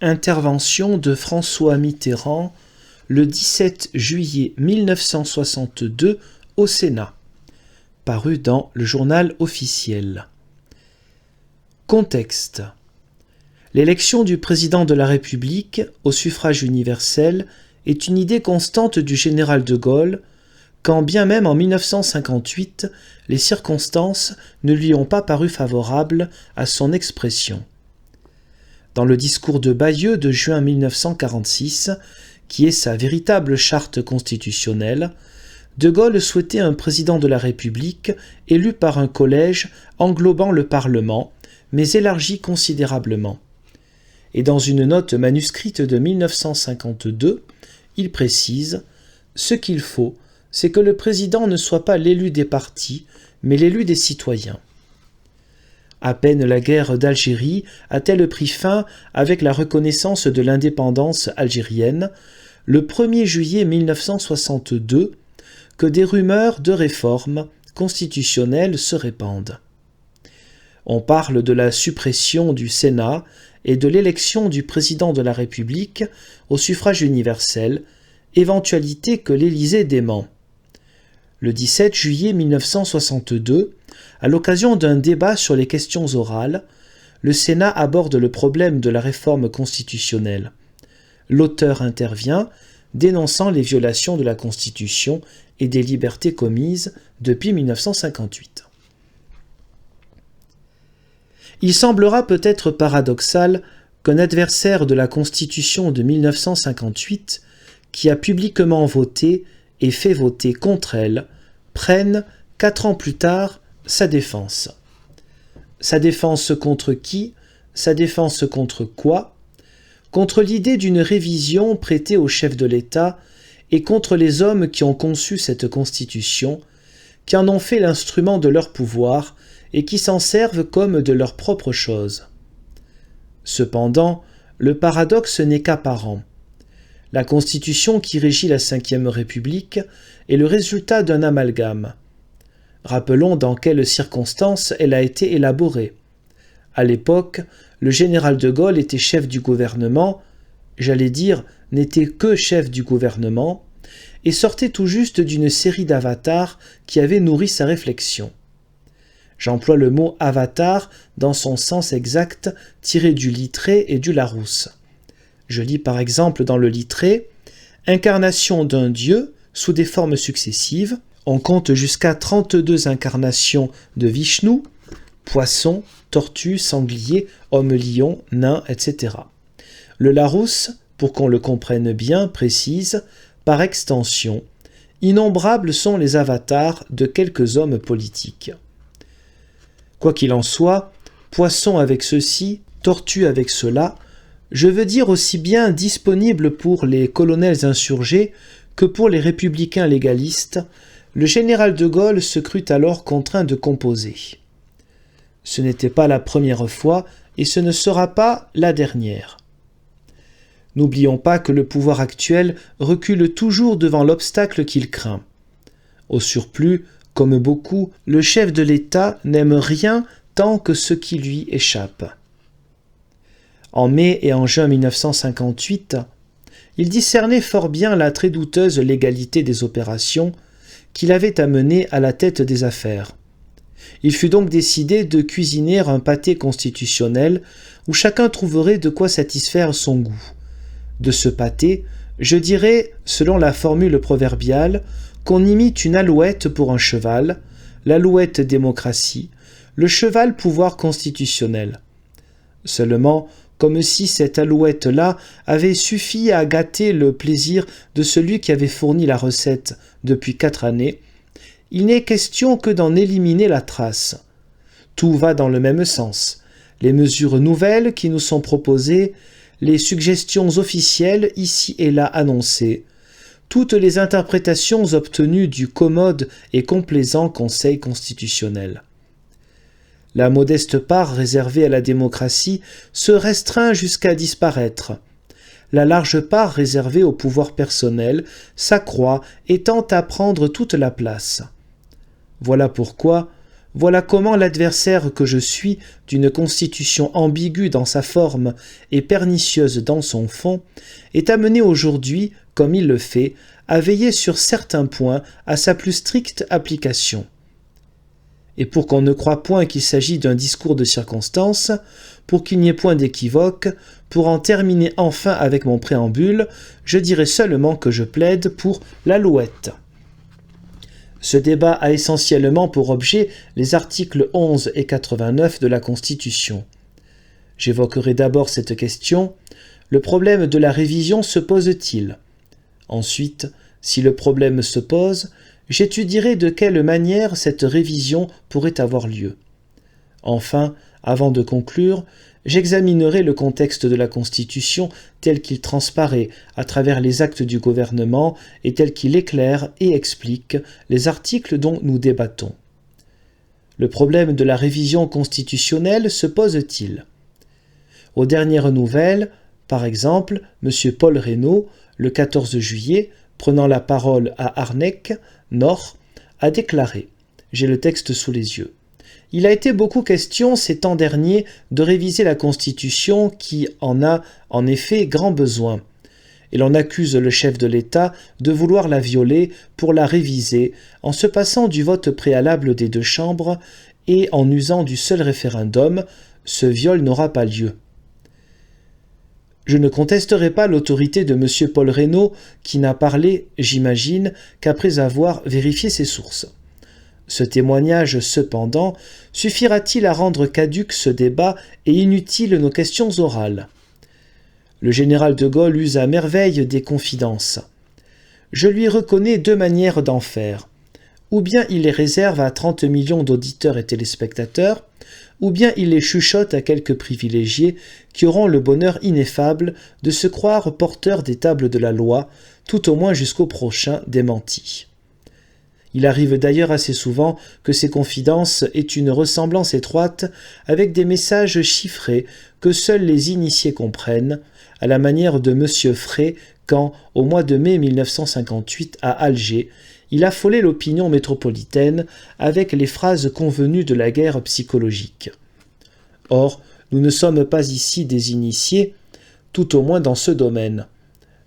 Intervention de François Mitterrand le 17 juillet 1962 au Sénat, paru dans le Journal officiel. Contexte. L'élection du président de la République au suffrage universel est une idée constante du général de Gaulle, quand bien même en 1958, les circonstances ne lui ont pas paru favorables à son expression. Dans le discours de Bayeux de juin 1946, qui est sa véritable charte constitutionnelle, de Gaulle souhaitait un président de la République élu par un collège englobant le Parlement, mais élargi considérablement. Et dans une note manuscrite de 1952, il précise « Ce qu'il faut, c'est que le président ne soit pas l'élu des partis, mais l'élu des citoyens. » À peine la guerre d'Algérie a-t-elle pris fin avec la reconnaissance de l'indépendance algérienne, le 1er juillet 1962, que des rumeurs de réformes constitutionnelles se répandent. On parle de la suppression du Sénat et de l'élection du président de la République au suffrage universel, éventualité que l'Élysée dément. Le 17 juillet 1962, à l'occasion d'un débat sur les questions orales, le Sénat aborde le problème de la réforme constitutionnelle. L'auteur intervient, dénonçant les violations de la Constitution et des libertés commises depuis 1958. Il semblera peut-être paradoxal qu'un adversaire de la Constitution de 1958, qui a publiquement voté et fait voter contre elle, prenne, 4 ans plus tard, sa défense. Sa défense contre qui? Sa défense contre quoi? Contre l'idée d'une révision prêtée au chef de l'État et contre les hommes qui ont conçu cette Constitution, qui en ont fait l'instrument de leur pouvoir et qui s'en servent comme de leur propre chose. Cependant, le paradoxe n'est qu'apparent. La Constitution qui régit la Ve République est le résultat d'un amalgame. Rappelons dans quelles circonstances elle a été élaborée. À l'époque, le général de Gaulle était chef du gouvernement, j'allais dire n'était que chef du gouvernement, et sortait tout juste d'une série d'avatars qui avaient nourri sa réflexion. J'emploie le mot avatar dans son sens exact tiré du Littré et du Larousse. Je lis par exemple dans le Littré « Incarnation d'un dieu sous des formes successives ». On compte jusqu'à 32 incarnations de Vishnu, poisson, tortue, sanglier, homme-lion, nain, etc. Le Larousse, pour qu'on le comprenne bien, précise, par extension, innombrables sont les avatars de quelques hommes politiques. Quoi qu'il en soit, poisson avec ceci, tortue avec cela, je veux dire aussi bien disponible pour les colonels insurgés que pour les républicains légalistes, le général de Gaulle se crut alors contraint de composer. Ce n'était pas la première fois et ce ne sera pas la dernière. N'oublions pas que le pouvoir actuel recule toujours devant l'obstacle qu'il craint. Au surplus, comme beaucoup, le chef de l'État n'aime rien tant que ce qui lui échappe. En mai et en juin 1958, il discernait fort bien la très douteuse légalité des opérations qu'il avait amené à la tête des affaires. Il fut donc décidé de cuisiner un pâté constitutionnel où chacun trouverait de quoi satisfaire son goût. De ce pâté, je dirais, selon la formule proverbiale, qu'on imite une alouette pour un cheval, l'alouette démocratie, le cheval pouvoir constitutionnel. Seulement, comme si cette alouette-là avait suffi à gâter le plaisir de celui qui avait fourni la recette depuis 4 années, il n'est question que d'en éliminer la trace. Tout va dans le même sens. Les mesures nouvelles qui nous sont proposées, les suggestions officielles ici et là annoncées, toutes les interprétations obtenues du commode et complaisant Conseil constitutionnel. La modeste part réservée à la démocratie se restreint jusqu'à disparaître. La large part réservée au pouvoir personnel s'accroît et tend à prendre toute la place. Voilà pourquoi Voilà comment l'adversaire que je suis, d'une constitution ambiguë dans sa forme et pernicieuse dans son fond, est amené aujourd'hui, comme il le fait, à veiller sur certains points à sa plus stricte application. Et pour qu'on ne croie point qu'il s'agit d'un discours de circonstance, pour qu'il n'y ait point d'équivoque, pour en terminer enfin avec mon préambule, je dirai seulement que je plaide pour l'alouette. Ce débat a essentiellement pour objet les articles 11 et 89 de la Constitution. J'évoquerai d'abord cette question. Le problème de la révision se pose-t-il ? Ensuite, si le problème se pose, j'étudierai de quelle manière cette révision pourrait avoir lieu. Enfin, avant de conclure, j'examinerai le contexte de la Constitution tel qu'il transparaît à travers les actes du gouvernement et tel qu'il éclaire et explique les articles dont nous débattons. Le problème de la révision constitutionnelle se pose-t-il ? Aux dernières nouvelles, par exemple, M. Paul Reynaud, le 14 juillet, prenant la parole à Arnec, Nord, a déclaré, j'ai le texte sous les yeux, « Il a été beaucoup question ces temps derniers de réviser la Constitution qui en a en effet grand besoin. Et l'on accuse le chef de l'État de vouloir la violer pour la réviser en se passant du vote préalable des deux chambres et en usant du seul référendum. Ce viol n'aura pas lieu. » Je ne contesterai pas l'autorité de M. Paul Reynaud, qui n'a parlé, j'imagine, qu'après avoir vérifié ses sources. Ce témoignage, cependant, suffira-t-il à rendre caduc ce débat et inutile nos questions orales ? Le général de Gaulle use à merveille des confidences. Je lui reconnais deux manières d'en faire. Ou bien il les réserve à 30 millions d'auditeurs et téléspectateurs, ou bien il les chuchote à quelques privilégiés qui auront le bonheur ineffable de se croire porteurs des tables de la loi, tout au moins jusqu'au prochain démenti. Il arrive d'ailleurs assez souvent que ces confidences aient une ressemblance étroite avec des messages chiffrés que seuls les initiés comprennent, à la manière de M. Frey quand, au mois de mai 1958 à Alger, il affolait l'opinion métropolitaine avec les phrases convenues de la guerre psychologique. Or, nous ne sommes pas ici des initiés, tout au moins dans ce domaine.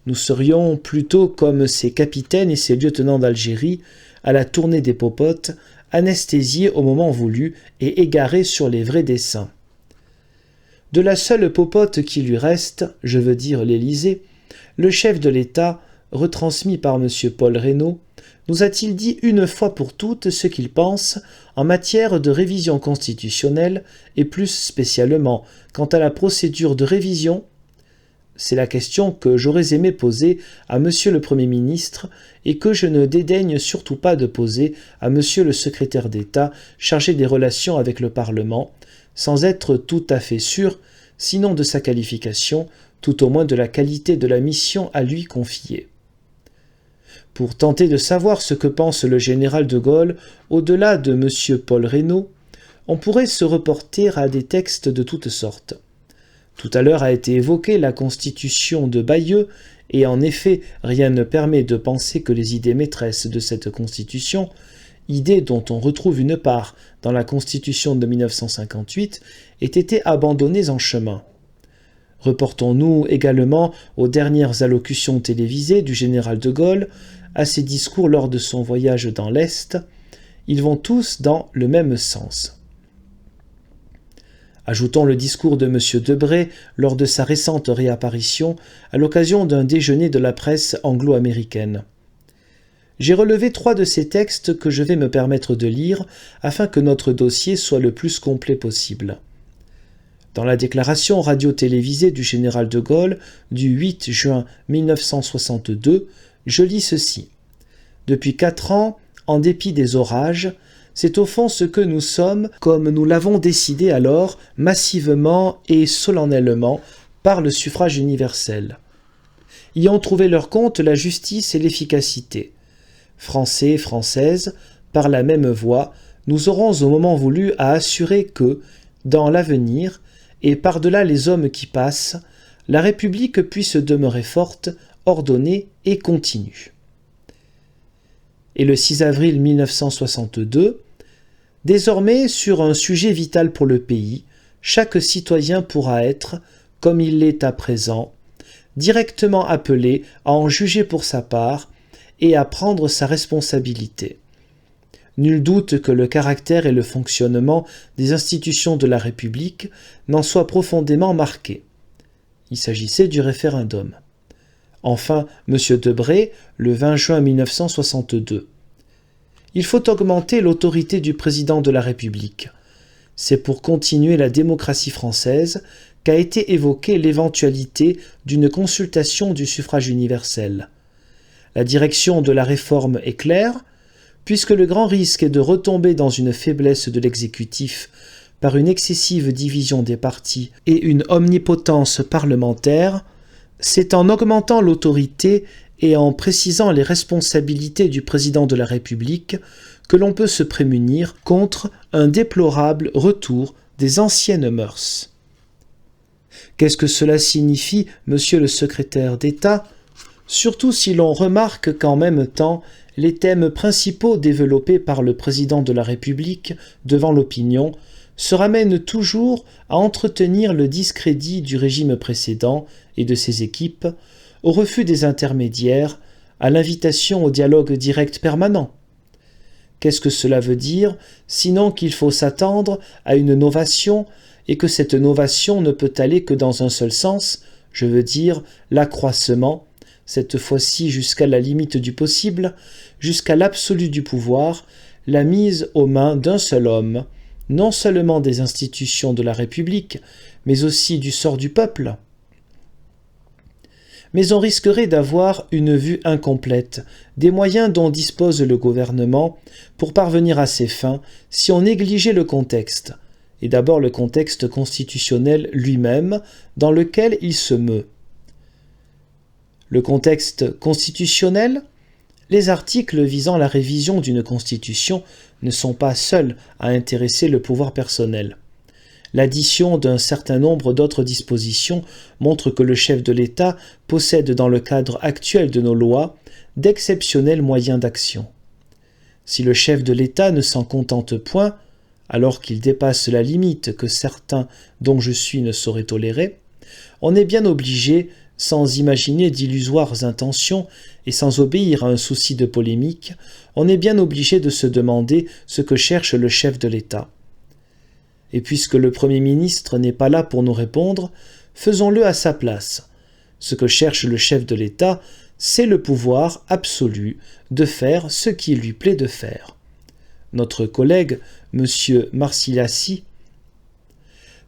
Nous serions plutôt comme ces capitaines et ces lieutenants d'Algérie, à la tournée des popotes, anesthésiés au moment voulu et égarés sur les vrais desseins. De la seule popote qui lui reste, je veux dire l'Élysée, le chef de l'État, retransmis par M. Paul Reynaud, nous a-t-il dit une fois pour toutes ce qu'il pense en matière de révision constitutionnelle et plus spécialement quant à la procédure de révision ? C'est la question que j'aurais aimé poser à Monsieur le Premier ministre et que je ne dédaigne surtout pas de poser à Monsieur le secrétaire d'État chargé des relations avec le Parlement, sans être tout à fait sûr, sinon de sa qualification, tout au moins de la qualité de la mission à lui confiée. Pour tenter de savoir ce que pense le général de Gaulle au-delà de M. Paul Reynaud, on pourrait se reporter à des textes de toutes sortes. Tout à l'heure a été évoquée la Constitution de Bayeux, et en effet, rien ne permet de penser que les idées maîtresses de cette Constitution, idées dont on retrouve une part dans la Constitution de 1958, aient été abandonnées en chemin. Reportons-nous également aux dernières allocutions télévisées du général de Gaulle, à ses discours lors de son voyage dans l'Est. Ils vont tous dans le même sens. Ajoutons le discours de M. Debré lors de sa récente réapparition à l'occasion d'un déjeuner de la presse anglo-américaine. J'ai relevé 3 de ces textes que je vais me permettre de lire afin que notre dossier soit le plus complet possible. Dans la déclaration radio-télévisée du général de Gaulle du 8 juin 1962, je lis ceci. « Depuis 4 ans, en dépit des orages, c'est au fond ce que nous sommes, comme nous l'avons décidé alors, massivement et solennellement, par le suffrage universel. Y ont trouvé leur compte la justice et l'efficacité. Français, Françaises, par la même voie, nous aurons au moment voulu à assurer que, dans l'avenir, et par-delà les hommes qui passent, la République puisse demeurer forte, ordonnée et continue. » Et le 6 avril 1962, Désormais, sur un sujet vital pour le pays, chaque citoyen pourra être, comme il l'est à présent, directement appelé à en juger pour sa part et à prendre sa responsabilité. Nul doute que le caractère et le fonctionnement des institutions de la République n'en soient profondément marqués. Il s'agissait du référendum. Enfin, M. Debré, le 20 juin 1962. Il faut augmenter l'autorité du président de la République. C'est pour continuer la démocratie française qu'a été évoquée l'éventualité d'une consultation du suffrage universel. La direction de la réforme est claire, puisque le grand risque est de retomber dans une faiblesse de l'exécutif par une excessive division des partis et une omnipotence parlementaire. C'est en augmentant l'autorité et en précisant les responsabilités du président de la République que l'on peut se prémunir contre un déplorable retour des anciennes mœurs. Qu'est-ce que cela signifie, monsieur le secrétaire d'État, surtout si l'on remarque qu'en même temps, les thèmes principaux développés par le président de la République devant l'opinion se ramènent toujours à entretenir le discrédit du régime précédent et de ses équipes, au refus des intermédiaires, à l'invitation au dialogue direct permanent. Qu'est-ce que cela veut dire, sinon qu'il faut s'attendre à une novation et que cette novation ne peut aller que dans un seul sens, je veux dire l'accroissement, cette fois-ci jusqu'à la limite du possible, jusqu'à l'absolu du pouvoir, la mise aux mains d'un seul homme, non seulement des institutions de la République, mais aussi du sort du peuple. Mais on risquerait d'avoir une vue incomplète des moyens dont dispose le gouvernement pour parvenir à ses fins si on négligeait le contexte, et d'abord le contexte constitutionnel lui-même dans lequel il se meut. Le contexte constitutionnel, les articles visant la révision d'une constitution ne sont pas seuls à intéresser le pouvoir personnel. L'addition d'un certain nombre d'autres dispositions montre que le chef de l'État possède dans le cadre actuel de nos lois d'exceptionnels moyens d'action. Si le chef de l'État ne s'en contente point, alors qu'il dépasse la limite que certains dont je suis ne sauraient tolérer, on est bien obligé, sans imaginer d'illusoires intentions et sans obéir à un souci de polémique, on est bien obligé de se demander ce que cherche le chef de l'État. Et puisque le Premier ministre n'est pas là pour nous répondre, faisons-le à sa place. Ce que cherche le chef de l'État, c'est le pouvoir absolu de faire ce qu'il lui plaît de faire. Notre collègue, M. Marcillassi,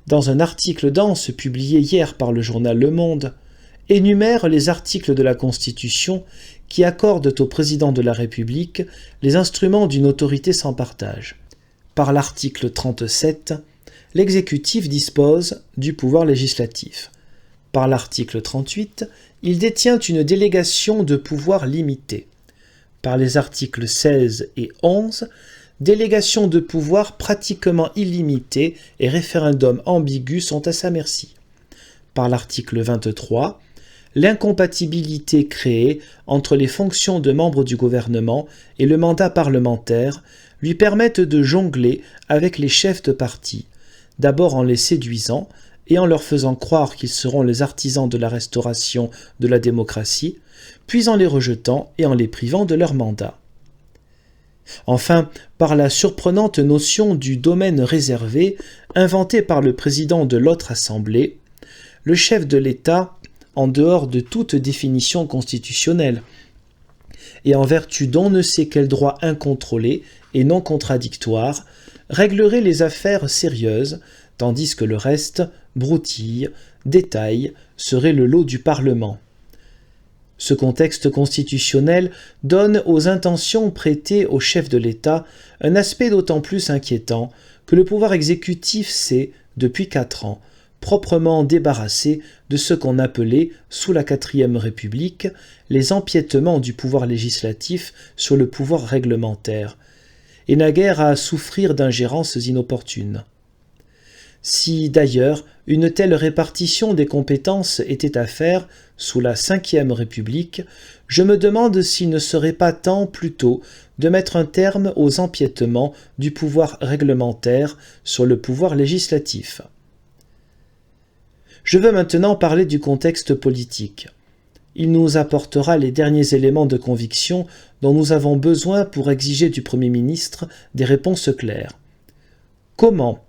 dans un article dense publié hier par le journal Le Monde, énumère les articles de la Constitution qui accordent au président de la République les instruments d'une autorité sans partage. Par l'article 37, l'exécutif dispose du pouvoir législatif. Par l'article 38, il détient une délégation de pouvoir limitée. Par les articles 16 et 11, délégation de pouvoir pratiquement illimitée et référendum ambigu sont à sa merci. Par l'article 23, l'incompatibilité créée entre les fonctions de membre du gouvernement et le mandat parlementaire lui permettent de jongler avec les chefs de parti, d'abord en les séduisant et en leur faisant croire qu'ils seront les artisans de la restauration de la démocratie, puis en les rejetant et en les privant de leur mandat. Enfin, par la surprenante notion du domaine réservé, inventée par le président de l'autre assemblée, le chef de l'État, en dehors de toute définition constitutionnelle, et en vertu d'on ne sait quel droit incontrôlé et non contradictoire, réglerait les affaires sérieuses, tandis que le reste, broutille, détail, serait le lot du Parlement. Ce contexte constitutionnel donne aux intentions prêtées au chef de l'État un aspect d'autant plus inquiétant que le pouvoir exécutif s'est, depuis 4 ans, proprement débarrassé de ce qu'on appelait, sous la 4e République, les empiétements du pouvoir législatif sur le pouvoir réglementaire, et n'a guère à souffrir d'ingérences inopportunes. Si, d'ailleurs, une telle répartition des compétences était à faire sous la 5e République, je me demande s'il ne serait pas temps plutôt de mettre un terme aux empiétements du pouvoir réglementaire sur le pouvoir législatif. Je veux maintenant parler du contexte politique. Il nous apportera les derniers éléments de conviction dont nous avons besoin pour exiger du Premier ministre des réponses claires. Comment ?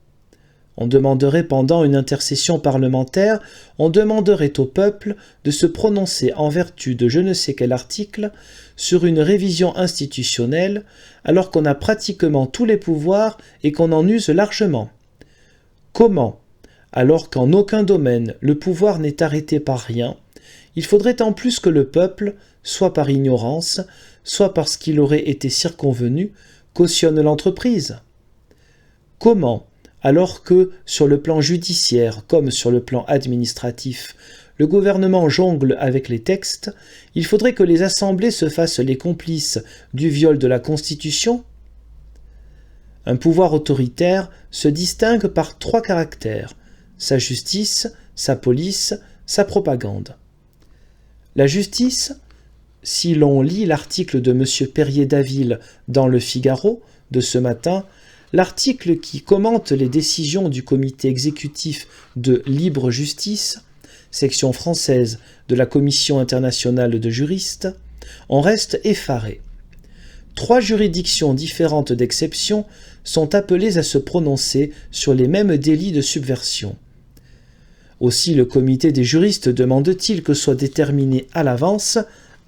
On demanderait pendant une intercession parlementaire, on demanderait au peuple de se prononcer en vertu de je ne sais quel article sur une révision institutionnelle alors qu'on a pratiquement tous les pouvoirs et qu'on en use largement. Comment ? Alors qu'en aucun domaine le pouvoir n'est arrêté par rien, il faudrait en plus que le peuple, soit par ignorance, soit parce qu'il aurait été circonvenu, cautionne l'entreprise. Comment ? Alors que, sur le plan judiciaire comme sur le plan administratif, le gouvernement jongle avec les textes, il faudrait que les assemblées se fassent les complices du viol de la Constitution. Un pouvoir autoritaire se distingue par 3 caractères: sa justice, sa police, sa propagande. La justice, si l'on lit l'article de M. Perrier-Daville dans Le Figaro de ce matin, l'article qui commente les décisions du comité exécutif de Libre Justice, section française de la Commission internationale de juristes, on reste effaré. 3 juridictions différentes d'exception sont appelées à se prononcer sur les mêmes délits de subversion. Aussi le comité des juristes demande-t-il que soient déterminées à l'avance,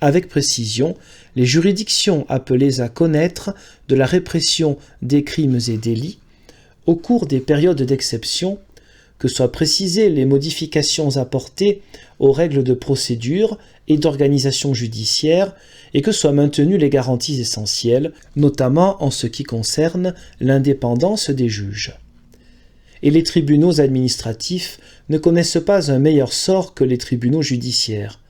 avec précision, les juridictions appelées à connaître de la répression des crimes et délits au cours des périodes d'exception, que soient précisées les modifications apportées aux règles de procédure et d'organisation judiciaire et que soient maintenues les garanties essentielles, notamment en ce qui concerne l'indépendance des juges. Et les tribunaux administratifs ne connaissent pas un meilleur sort que les tribunaux judiciaires.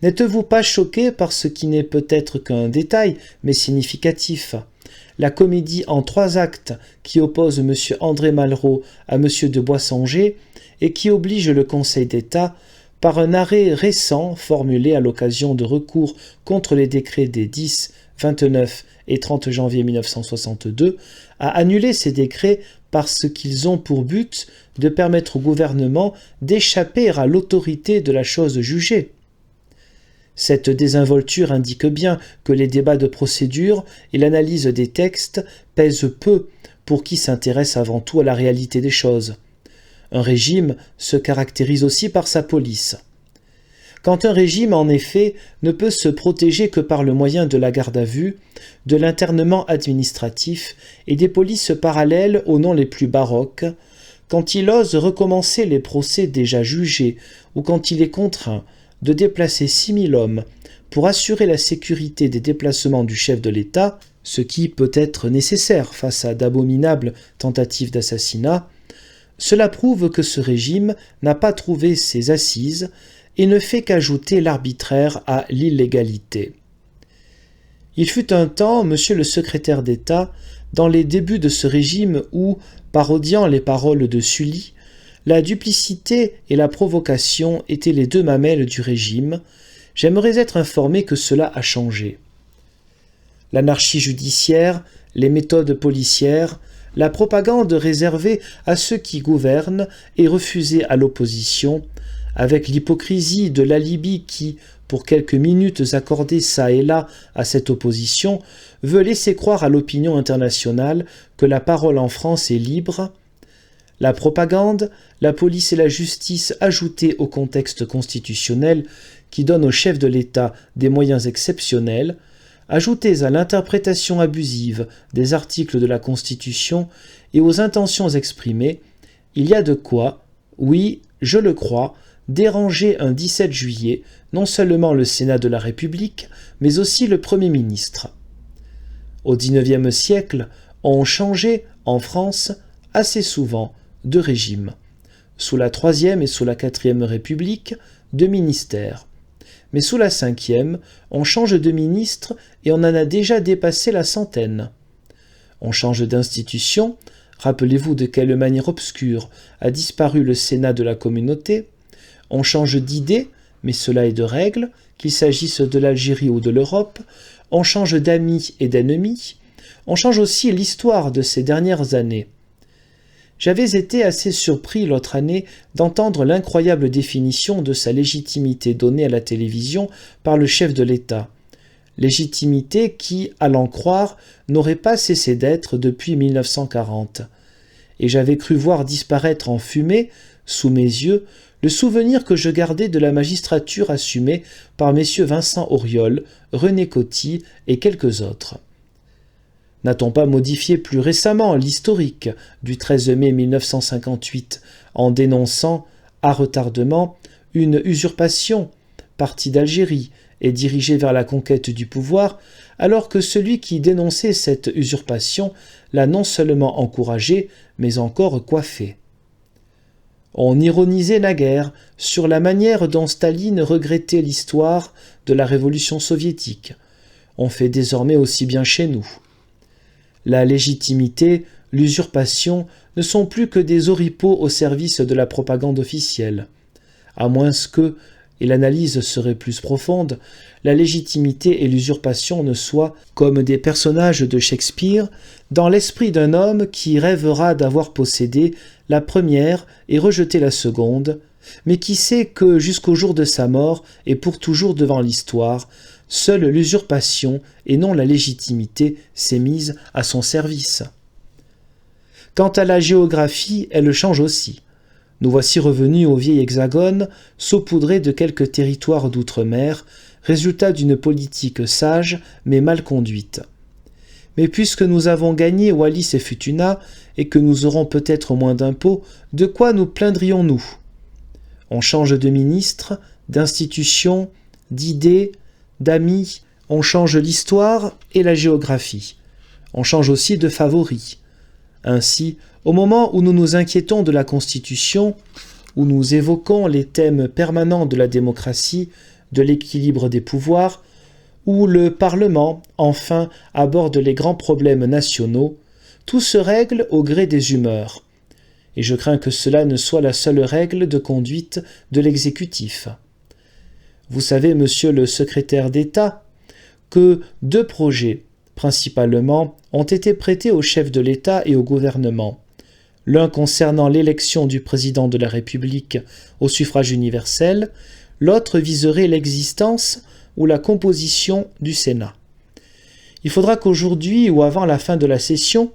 N'êtes-vous pas choqué par ce qui n'est peut-être qu'un détail, mais significatif ? La comédie en 3 actes qui oppose M. André Malraux à M. de Boissongé et qui oblige le Conseil d'État, par un arrêt récent formulé à l'occasion de recours contre les décrets des 10, 29 et 30 janvier 1962, à annuler ces décrets parce qu'ils ont pour but de permettre au gouvernement d'échapper à l'autorité de la chose jugée. Cette désinvolture indique bien que les débats de procédure et l'analyse des textes pèsent peu pour qui s'intéresse avant tout à la réalité des choses. Un régime se caractérise aussi par sa police. Quand un régime, en effet, ne peut se protéger que par le moyen de la garde à vue, de l'internement administratif et des polices parallèles aux noms les plus baroques, quand il ose recommencer les procès déjà jugés ou quand il est contraint de déplacer 6000 hommes pour assurer la sécurité des déplacements du chef de l'État, ce qui peut être nécessaire face à d'abominables tentatives d'assassinat, cela prouve que ce régime n'a pas trouvé ses assises et ne fait qu'ajouter l'arbitraire à l'illégalité. Il fut un temps, monsieur le secrétaire d'État, dans les débuts de ce régime où, parodiant les paroles de Sully, la duplicité et la provocation étaient les 2 mamelles du régime, j'aimerais être informé que cela a changé. L'anarchie judiciaire, les méthodes policières, la propagande réservée à ceux qui gouvernent et refusée à l'opposition, avec l'hypocrisie de l'alibi qui, pour quelques minutes accordées çà et là à cette opposition, veut laisser croire à l'opinion internationale que la parole en France est libre, la propagande, la police et la justice ajoutées au contexte constitutionnel qui donne au chef de l'État des moyens exceptionnels, ajoutées à l'interprétation abusive des articles de la Constitution et aux intentions exprimées, il y a de quoi, oui, je le crois, déranger un 17 juillet non seulement le Sénat de la République, mais aussi le Premier ministre. Au XIXe siècle, on changeait, en France, assez souvent de régime. Sous la Troisième et sous la Quatrième République, de ministère. Mais sous la Cinquième, on change de ministre et on en a déjà dépassé la centaine. On change d'institution, rappelez-vous de quelle manière obscure a disparu le Sénat de la communauté, on change d'idée, mais cela est de règle, qu'il s'agisse de l'Algérie ou de l'Europe, on change d'amis et d'ennemis, on change aussi l'histoire de ces dernières années. J'avais été assez surpris l'autre année d'entendre l'incroyable définition de sa légitimité donnée à la télévision par le chef de l'État. Légitimité qui, à l'en croire, n'aurait pas cessé d'être depuis 1940. Et j'avais cru voir disparaître en fumée, sous mes yeux, le souvenir que je gardais de la magistrature assumée par messieurs Vincent Auriol, René Coty et quelques autres. N'a-t-on pas modifié plus récemment l'historique du 13 mai 1958 en dénonçant, à retardement, une usurpation, partie d'Algérie et dirigée vers la conquête du pouvoir, alors que celui qui dénonçait cette usurpation l'a non seulement encouragée, mais encore coiffée. On ironisait naguère sur la manière dont Staline regrettait l'histoire de la révolution soviétique. On fait désormais aussi bien chez nous. La légitimité, l'usurpation ne sont plus que des oripeaux au service de la propagande officielle. À moins que, et l'analyse serait plus profonde, la légitimité et l'usurpation ne soient, comme des personnages de Shakespeare, dans l'esprit d'un homme qui rêvera d'avoir possédé la première et rejeté la seconde, mais qui sait que jusqu'au jour de sa mort et pour toujours devant l'histoire, seule l'usurpation et non la légitimité s'est mise à son service. Quant à la géographie, elle change aussi. Nous voici revenus au vieil hexagone, saupoudré de quelques territoires d'outre-mer, résultat d'une politique sage mais mal conduite. Mais puisque nous avons gagné Wallis et Futuna, et que nous aurons peut-être moins d'impôts, de quoi nous plaindrions-nous? On change de ministre, d'institution, d'idées, d'amis, on change l'histoire et la géographie. On change aussi de favoris. Ainsi, au moment où nous nous inquiétons de la Constitution, où nous évoquons les thèmes permanents de la démocratie, de l'équilibre des pouvoirs, où le Parlement, enfin, aborde les grands problèmes nationaux, tout se règle au gré des humeurs. Et je crains que cela ne soit la seule règle de conduite de l'exécutif. Vous savez, monsieur le secrétaire d'État, que 2 projets, principalement, ont été prêtés au chef de l'État et au gouvernement. L'un concernant l'élection du président de la République au suffrage universel, l'autre viserait l'existence ou la composition du Sénat. Il faudra qu'aujourd'hui ou avant la fin de la session,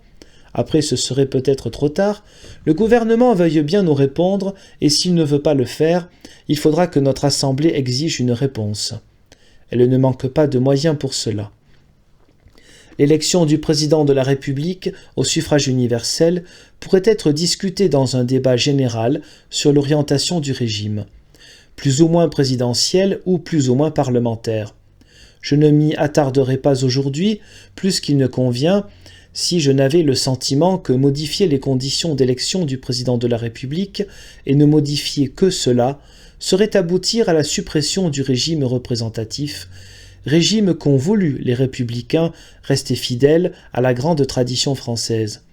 après ce serait peut-être trop tard, le gouvernement veuille bien nous répondre et s'il ne veut pas le faire, il faudra que notre Assemblée exige une réponse. Elle ne manque pas de moyens pour cela. L'élection du président de la République au suffrage universel pourrait être discutée dans un débat général sur l'orientation du régime, plus ou moins présidentiel ou plus ou moins parlementaire. Je ne m'y attarderai pas aujourd'hui, plus qu'il ne convient, si je n'avais le sentiment que modifier les conditions d'élection du président de la République, et ne modifier que cela, serait aboutir à la suppression du régime représentatif, régime qu'ont voulu les républicains rester fidèles à la grande tradition française.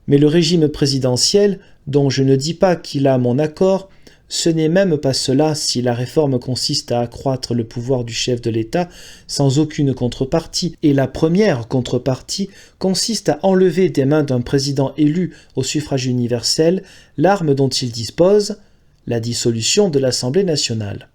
Mais le régime présidentiel, dont je ne dis pas qu'il a mon accord, ce n'est même pas cela si la réforme consiste à accroître le pouvoir du chef de l'État sans aucune contrepartie, et la première contrepartie consiste à enlever des mains d'un président élu au suffrage universel l'arme dont il dispose, la dissolution de l'Assemblée nationale.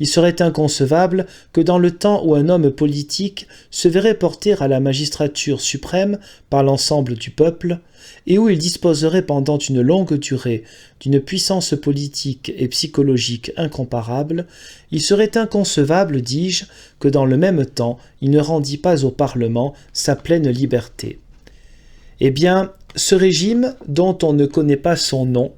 Il serait inconcevable que dans le temps où un homme politique se verrait porter à la magistrature suprême par l'ensemble du peuple, et où il disposerait pendant une longue durée d'une puissance politique et psychologique incomparable, il serait inconcevable, dis-je, que dans le même temps il ne rendît pas au Parlement sa pleine liberté. Eh bien, ce régime, dont on ne connaît pas son nom,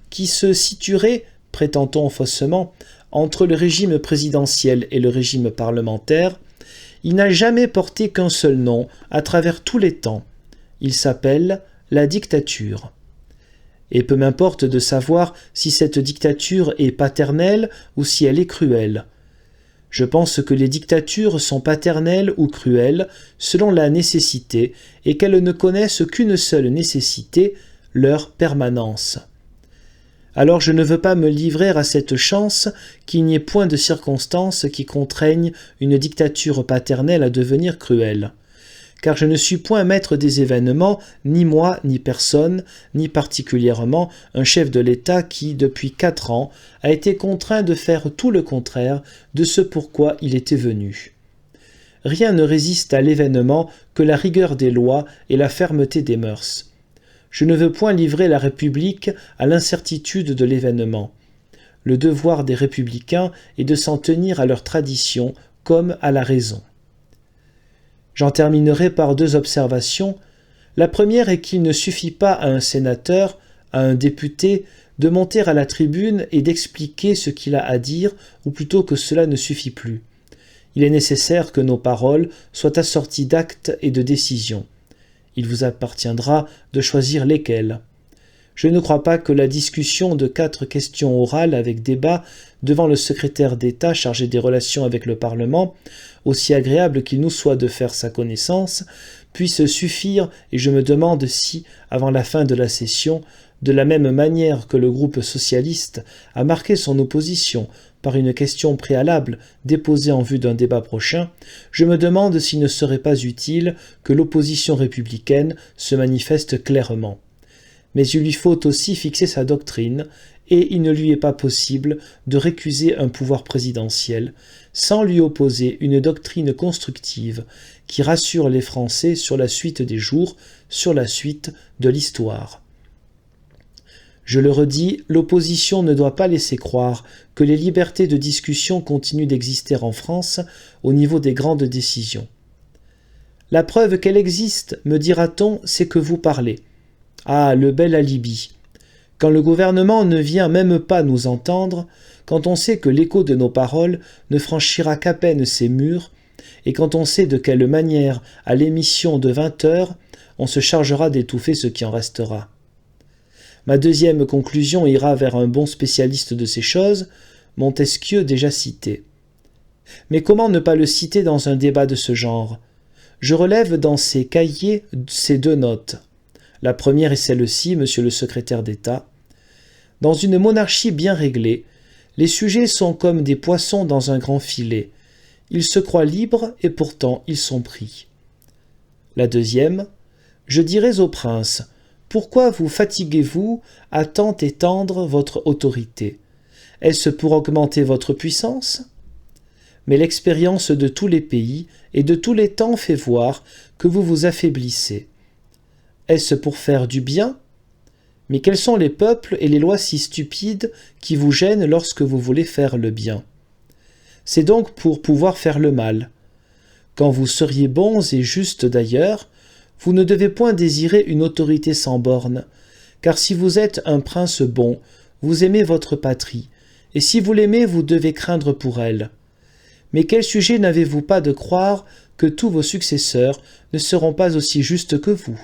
qui se situerait, prétend-on faussement, entre le régime présidentiel et le régime parlementaire, il n'a jamais porté qu'un seul nom à travers tous les temps. Il s'appelle la dictature. Et peu m'importe de savoir si cette dictature est paternelle ou si elle est cruelle. Je pense que les dictatures sont paternelles ou cruelles selon la nécessité et qu'elles ne connaissent qu'une seule nécessité, leur permanence. Alors je ne veux pas me livrer à cette chance qu'il n'y ait point de circonstances qui contraignent une dictature paternelle à devenir cruelle. Car je ne suis point maître des événements, ni moi, ni personne, ni particulièrement un chef de l'État qui, depuis 4 ans, a été contraint de faire tout le contraire de ce pourquoi il était venu. Rien ne résiste à l'événement que la rigueur des lois et la fermeté des mœurs. Je ne veux point livrer la République à l'incertitude de l'événement. Le devoir des républicains est de s'en tenir à leur tradition comme à la raison. J'en terminerai par 2 observations. La première est qu'il ne suffit pas à un sénateur, à un député, de monter à la tribune et d'expliquer ce qu'il a à dire, ou plutôt que cela ne suffit plus. Il est nécessaire que nos paroles soient assorties d'actes et de décisions. Il vous appartiendra de choisir lesquelles. Je ne crois pas que la discussion de 4 questions orales avec débat devant le secrétaire d'État chargé des relations avec le Parlement, aussi agréable qu'il nous soit de faire sa connaissance, puisse suffire, et je me demande si, avant la fin de la session, de la même manière que le groupe socialiste a marqué son opposition par une question préalable déposée en vue d'un débat prochain, je me demande s'il ne serait pas utile que l'opposition républicaine se manifeste clairement. Mais il lui faut aussi fixer sa doctrine, et il ne lui est pas possible de récuser un pouvoir présidentiel sans lui opposer une doctrine constructive qui rassure les Français sur la suite des jours, sur la suite de l'histoire. Je le redis, l'opposition ne doit pas laisser croire que les libertés de discussion continuent d'exister en France au niveau des grandes décisions. La preuve qu'elle existe, me dira-t-on, c'est que vous parlez. Ah, le bel alibi! Quand le gouvernement ne vient même pas nous entendre, quand on sait que l'écho de nos paroles ne franchira qu'à peine ces murs, et quand on sait de quelle manière, à l'émission de 20 heures, on se chargera d'étouffer ce qui en restera. Ma deuxième conclusion ira vers un bon spécialiste de ces choses, Montesquieu déjà cité. Mais comment ne pas le citer dans un débat de ce genre? Je relève dans ces cahiers ces 2 notes. La première est celle-ci, monsieur le secrétaire d'État. Dans une monarchie bien réglée, les sujets sont comme des poissons dans un grand filet. Ils se croient libres et pourtant ils sont pris. La deuxième, je dirais au prince, pourquoi vous fatiguez-vous à tant étendre votre autorité? Est-ce pour augmenter votre puissance? Mais l'expérience de tous les pays et de tous les temps fait voir que vous vous affaiblissez. Est-ce pour faire du bien? Mais quels sont les peuples et les lois si stupides qui vous gênent lorsque vous voulez faire le bien? C'est donc pour pouvoir faire le mal. Quand vous seriez bons et justes d'ailleurs, vous ne devez point désirer une autorité sans borne, car si vous êtes un prince bon, vous aimez votre patrie, et si vous l'aimez, vous devez craindre pour elle. Mais quel sujet n'avez-vous pas de croire que tous vos successeurs ne seront pas aussi justes que vous?